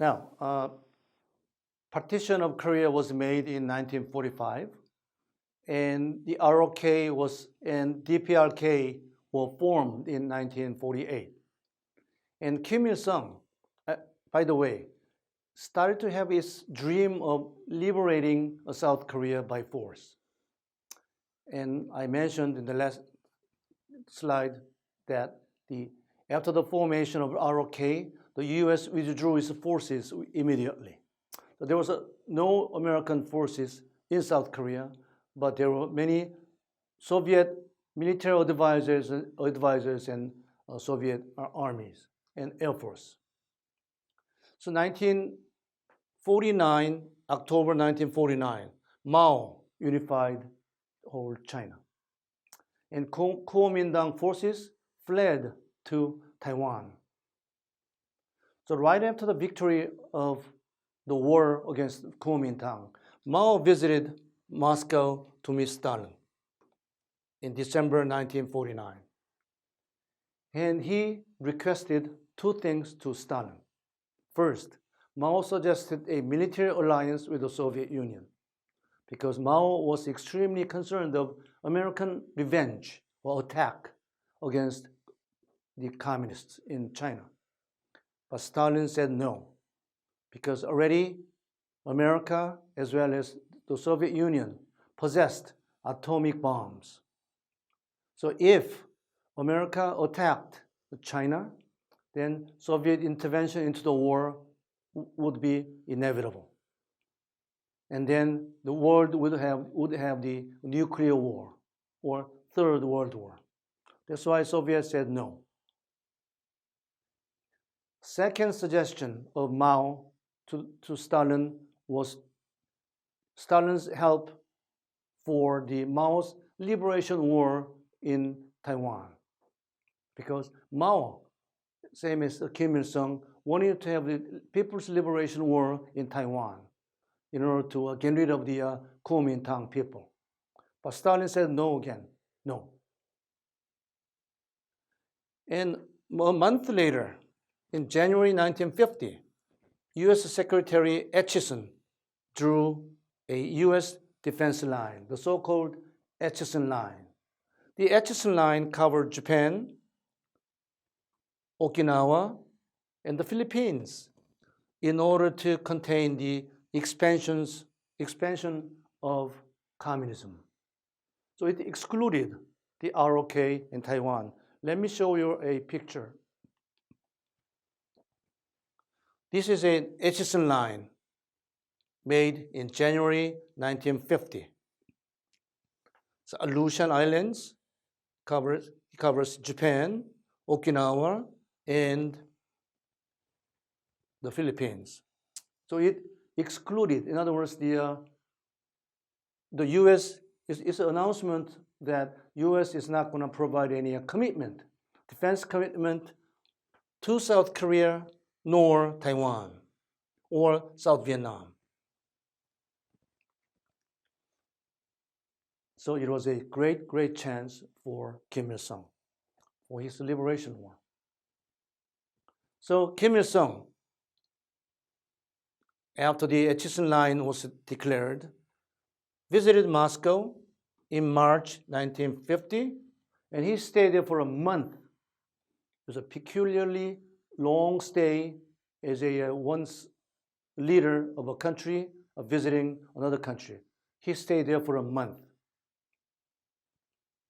Now, partition of Korea was made in 1945, and the ROK and DPRK were formed in 1948. And Kim Il-sung, by the way, started to have his dream of liberating South Korea by force. And I mentioned in the last slide that after the formation of ROK, the U.S. withdrew its forces immediately. So there was no American forces in South Korea, but there were many Soviet military advisors and Soviet armies and Air Force. So October 1949, Mao unified whole China. And Kuomintang forces fled to Taiwan. So right after the victory of the war against Kuomintang, Mao visited Moscow to meet Stalin in December 1949. And he requested two things to Stalin. First, Mao suggested a military alliance with the Soviet Union because Mao was extremely concerned of American revenge or attack against the communists in China. But Stalin said no, because already America as well as the Soviet Union possessed atomic bombs. So if America attacked China, then Soviet intervention into the war would be inevitable. And then the world would have the nuclear war or Third World War. That's why Soviets said no. Second suggestion of Mao to Stalin was Stalin's help for the Mao's liberation war in Taiwan. Because Mao, same as Kim Il-sung, wanted to have the People's Liberation War in Taiwan in order to get rid of the Kuomintang people. But Stalin said no again, no. And a month later, in January 1950, U.S. Secretary Acheson drew a U.S. defense line, the so-called Acheson Line. The Acheson Line covered Japan, Okinawa, and the Philippines in order to contain the expansion of communism. So it excluded the ROK in Taiwan. Let me show you a picture. This is an Acheson Line made in January 1950. So Aleutian Islands covers Japan, Okinawa, and the Philippines. So it excluded, in other words, the U.S. is an announcement that U.S. is not going to provide any commitment, defense commitment to South Korea nor Taiwan or South Vietnam. So it was a great chance for Kim Il-sung for his liberation war. So Kim Il-sung, after the Acheson Line was declared, visited Moscow in March 1950, and he stayed there for a month. It was a peculiarly long stay as a once leader of a country visiting another country. He stayed there for a month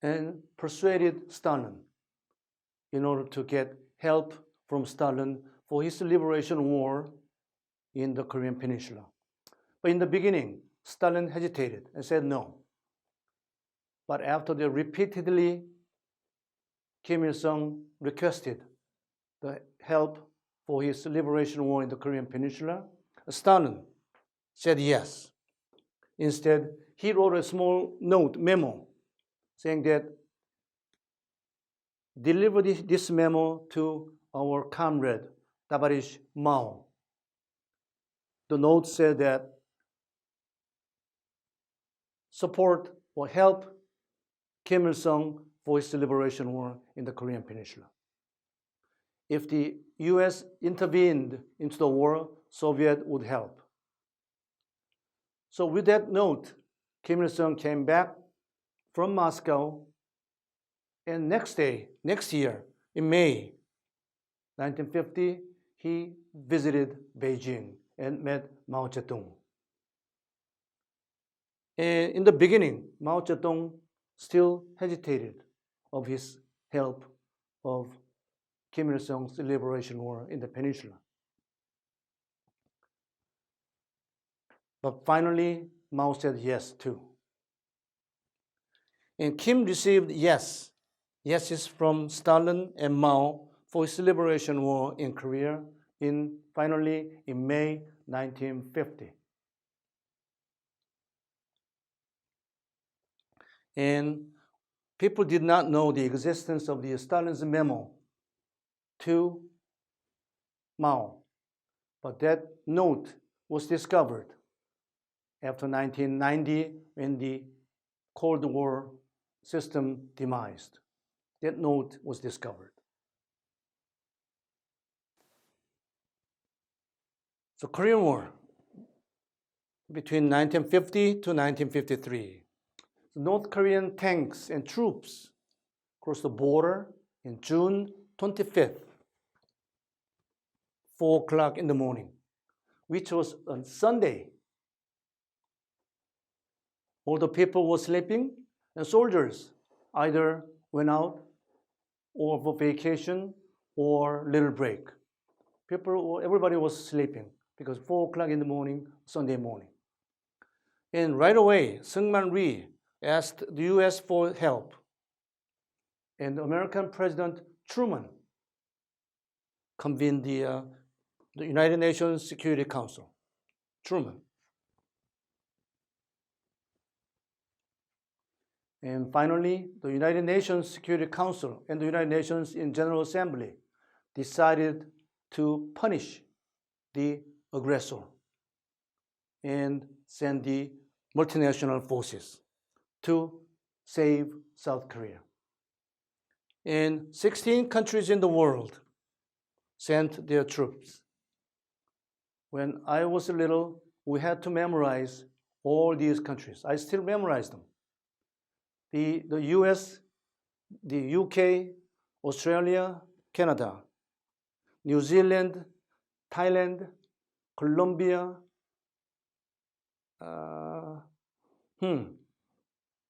and persuaded Stalin in order to get help from Stalin for his liberation war in the Korean Peninsula. But in the beginning, Stalin hesitated and said no. But after they repeatedly, Kim Il-sung requested the help for his liberation war in the Korean Peninsula, Stalin said yes. Instead, he wrote a small memo, saying that deliver this memo to our comrade, Tabarish Mao. The note said that support or help Kim Il-sung for his liberation war in the Korean Peninsula. if the US intervened into the war, Soviet would help. So with that note, Kim Il-sung came back from Moscow, and next year, in May 1950, he visited Beijing and met Mao Zedong. And in the beginning, Mao Zedong still hesitated of his help of Kim Il-sung's liberation war in the peninsula. But finally, Mao said yes too. And Kim received yeses from Stalin and Mao for his liberation war in Korea finally in May 1950. And people did not know the existence of the Stalin's memo to Mao, but that note was discovered after 1990 when the Cold War system demised. That note was discovered. So Korean War between 1950 to 1953. North Korean tanks and troops crossed the border in June 25th, 4 o'clock in the morning, which was on Sunday. All the people were sleeping, and soldiers either went out or for vacation or little break. Everybody was sleeping because 4 o'clock in the morning, Sunday morning. And right away, Syngman Rhee asked the US for help. And American President Truman convened the United Nations Security Council. Truman. And finally, the United Nations Security Council and the United Nations in General Assembly decided to punish the aggressor and send the multinational forces to save South Korea. And 16 countries in the world sent their troops. When I was little, we had to memorize all these countries. I still memorize them. The US, the UK, Australia, Canada, New Zealand, Thailand, Colombia,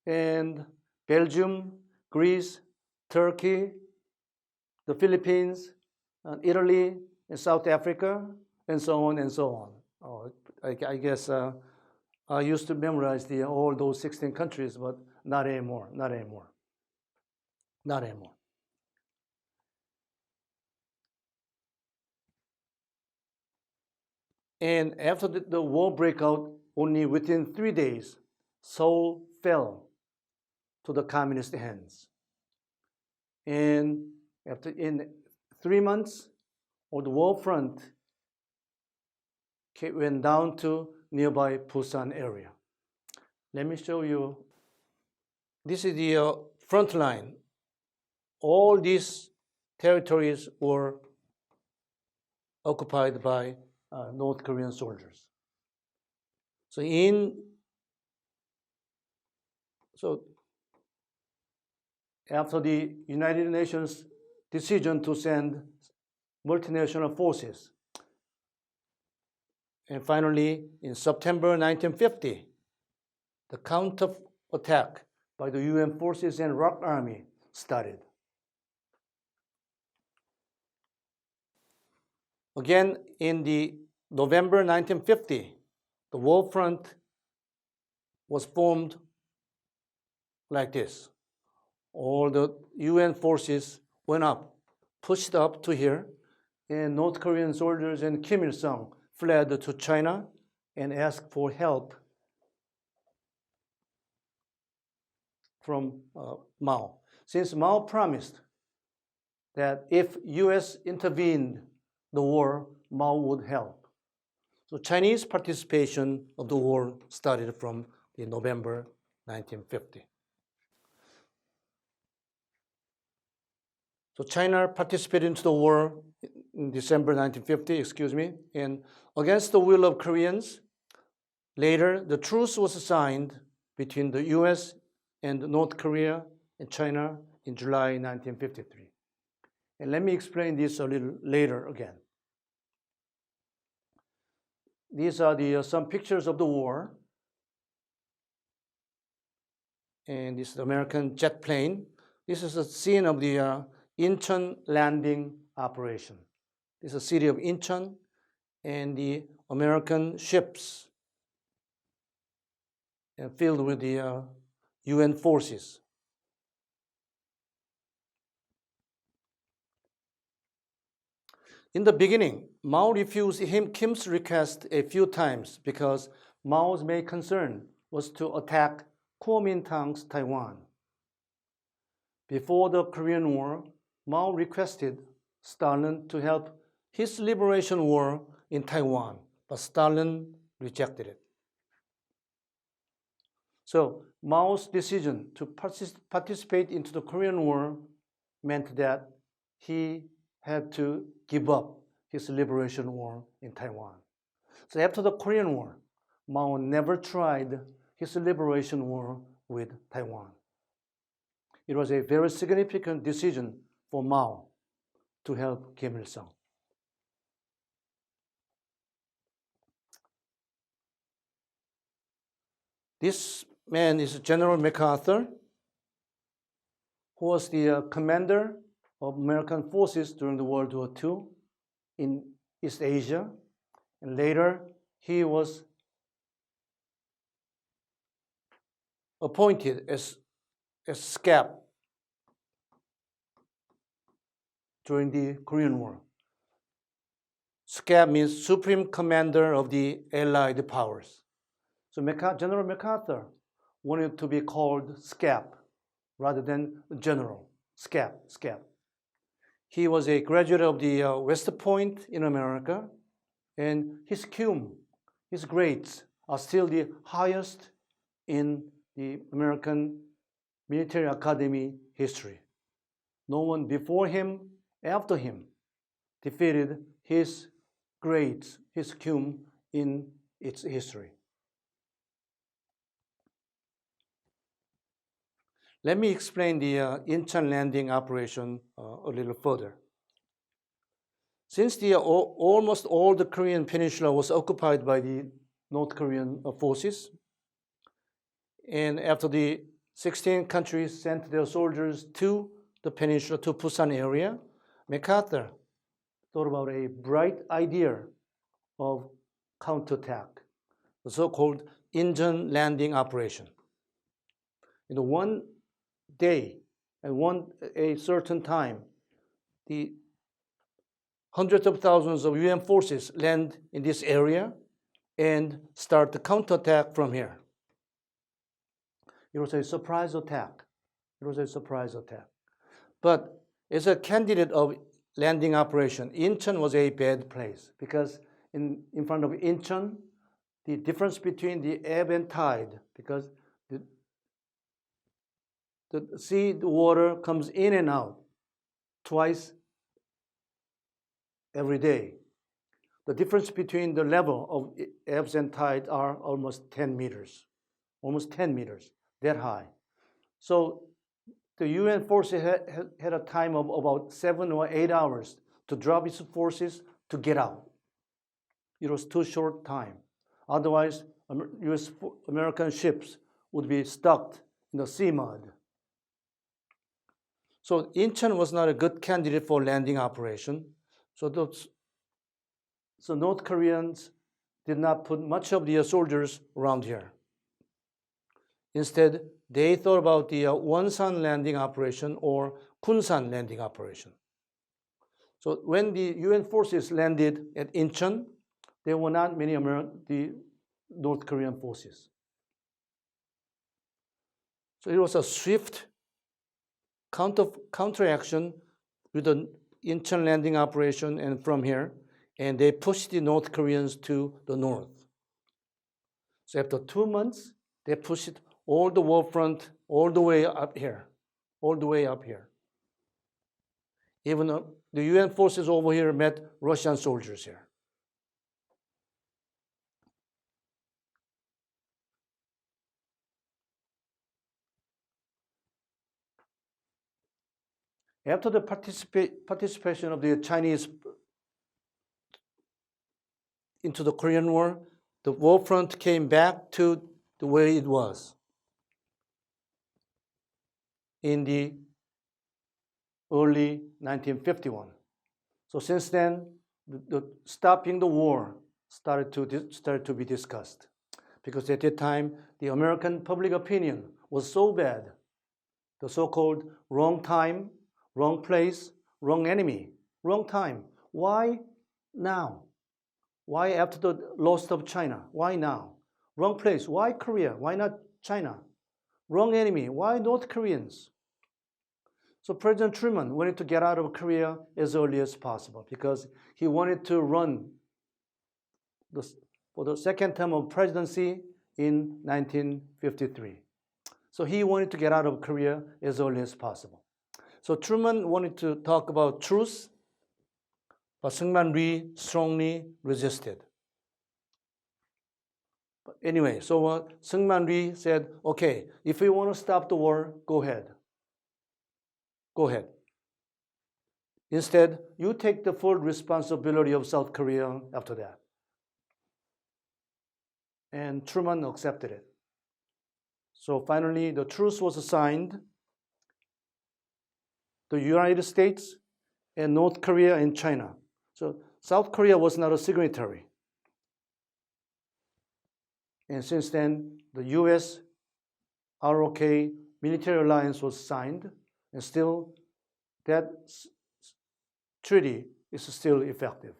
and Belgium, Greece, Turkey, the Philippines, Italy, and South Africa, and so on and so on. Oh, I guess I used to memorize all those 16 countries, but not anymore, not anymore, not anymore. And after the war breakout, only within 3 days, Seoul fell to the communist hands. And in 3 months, all the war front went down to nearby Busan area. Let me show you. This is the front line. All these territories were occupied by North Korean soldiers. So after the United Nations decision to send multinational forces, and finally in September 1950, the counterattack by the UN forces and ROK Army started. Again, in the November 1950, the war front was formed like this. All the UN forces went up, pushed up to here, and North Korean soldiers and Kim Il-sung fled to China and asked for help from Mao. Since Mao promised that if US intervened the war, Mao would help. So Chinese participation of the war started from November 1950. So China participated into the war in December 1950, and against the will of Koreans, later the truce was signed between the US and North Korea and China in July 1953. And let me explain this a little later again. These are some pictures of the war. And this is the American jet plane. This is a scene of the Incheon landing operation. This is the city of Incheon and the American ships filled with the UN forces. In the beginning, Mao refused Kim's request a few times because Mao's main concern was to attack Kuomintang's Taiwan. Before the Korean War, Mao requested Stalin to help his liberation war in Taiwan, but Stalin rejected it. So Mao's decision to participate into the Korean War meant that he had to give up his liberation war in Taiwan. So after the Korean War, Mao never tried his liberation war with Taiwan. It was a very significant decision for Mao to help Kim Il-sung. This man is General MacArthur, who was the commander of American forces during the World War II in East Asia, and later he was appointed as SCAP during the Korean War. SCAP means Supreme Commander of the Allied Powers. So General MacArthur wanted to be called SCAP rather than General. SCAP. He was a graduate of the West Point in America, and his cum, his grades, are still the highest in the American Military Academy history. No one before him, after him, defeated his grades, his cum in its history. Let me explain the Incheon landing operation a little further. Since almost all the Korean peninsula was occupied by the North Korean forces, and after the 16 countries sent their soldiers to the peninsula, to Busan area, MacArthur thought about a bright idea of counterattack, the so-called Incheon landing operation. One day and a certain time, the hundreds of thousands of UN forces land in this area and start the counterattack from here. It was a surprise attack. But as a candidate of landing operation, Incheon was a bad place because in front of Incheon, the difference between the ebb and tide, because the water comes in and out twice every day. The difference between the level of ebbs and tides are almost 10 meters, that high. So the UN forces had a time of about 7 or 8 hours to drop its forces to get out. It was too short time. Otherwise, American ships would be stuck in the sea mud. So Incheon was not a good candidate for landing operation. So North Koreans did not put much of their soldiers around here. Instead, they thought about the Wonsan landing operation or Kunsan landing operation. So when the UN forces landed at Incheon, there were not many the North Korean forces. So it was a swift counteraction with the Incheon landing operation and from here, and they pushed the North Koreans to the north. So after 2 months, they pushed all the war front all the way up here. Even the UN forces over here met Russian soldiers here. After the participation of the Chinese into the Korean War, the war front came back to the way it was in the early 1951. So since then, stopping the war started to be discussed, because at that time the American public opinion was so bad. The so-called wrong time, wrong place, wrong enemy, wrong time. Why now? Why after the loss of China? Why now? Wrong place. Why Korea? Why not China? Wrong enemy. Why North Koreans? So President Truman wanted to get out of Korea as early as possible, because he wanted to run for the second term of presidency in 1953. So he wanted to get out of Korea as early as possible. So Truman wanted to talk about truce, but Syngman Rhee strongly resisted. But anyway, so Syngman Rhee said, okay, if you want to stop the war, go ahead. Go ahead. Instead, you take the full responsibility of South Korea after that. And Truman accepted it. So finally, the truce was signed. The United States and North Korea and China. So South Korea was not a signatory. And since then, the US ROK military alliance was signed, and still that treaty is still effective.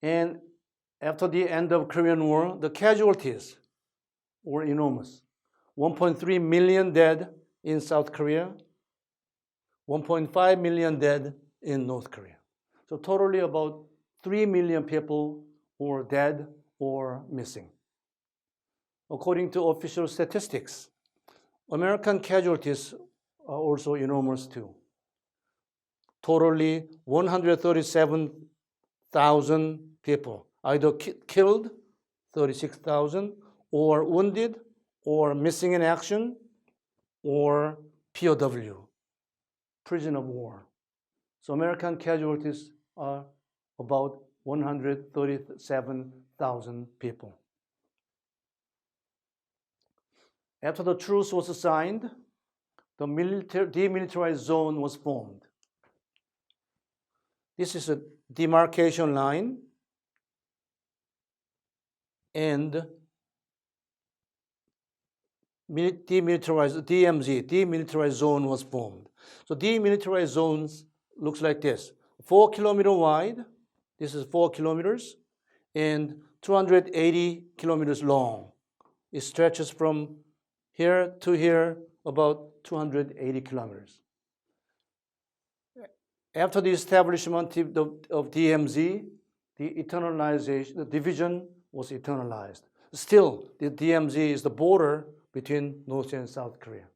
And after the end of Korean War, the casualties were enormous. 1.3 million dead in South Korea, 1.5 million dead in North Korea. So totally about 3 million people were dead or missing. According to official statistics, American casualties are also enormous too. Totally 137,000 people, either killed, 36,000, or wounded, or missing in action, or POW, prisoner of war. So American casualties are about 137,000 people. After the truce was signed, the demilitarized zone was formed. This is a demarcation line, and demilitarized DMZ, demilitarized zone, was formed. So demilitarized zones looks like this: 4 kilometers wide. This is 4 kilometers, and 280 kilometers long. It stretches from here to here, about 280 kilometers. After the establishment of DMZ, the division was eternalized. Still, the DMZ is the border between North and South Korea.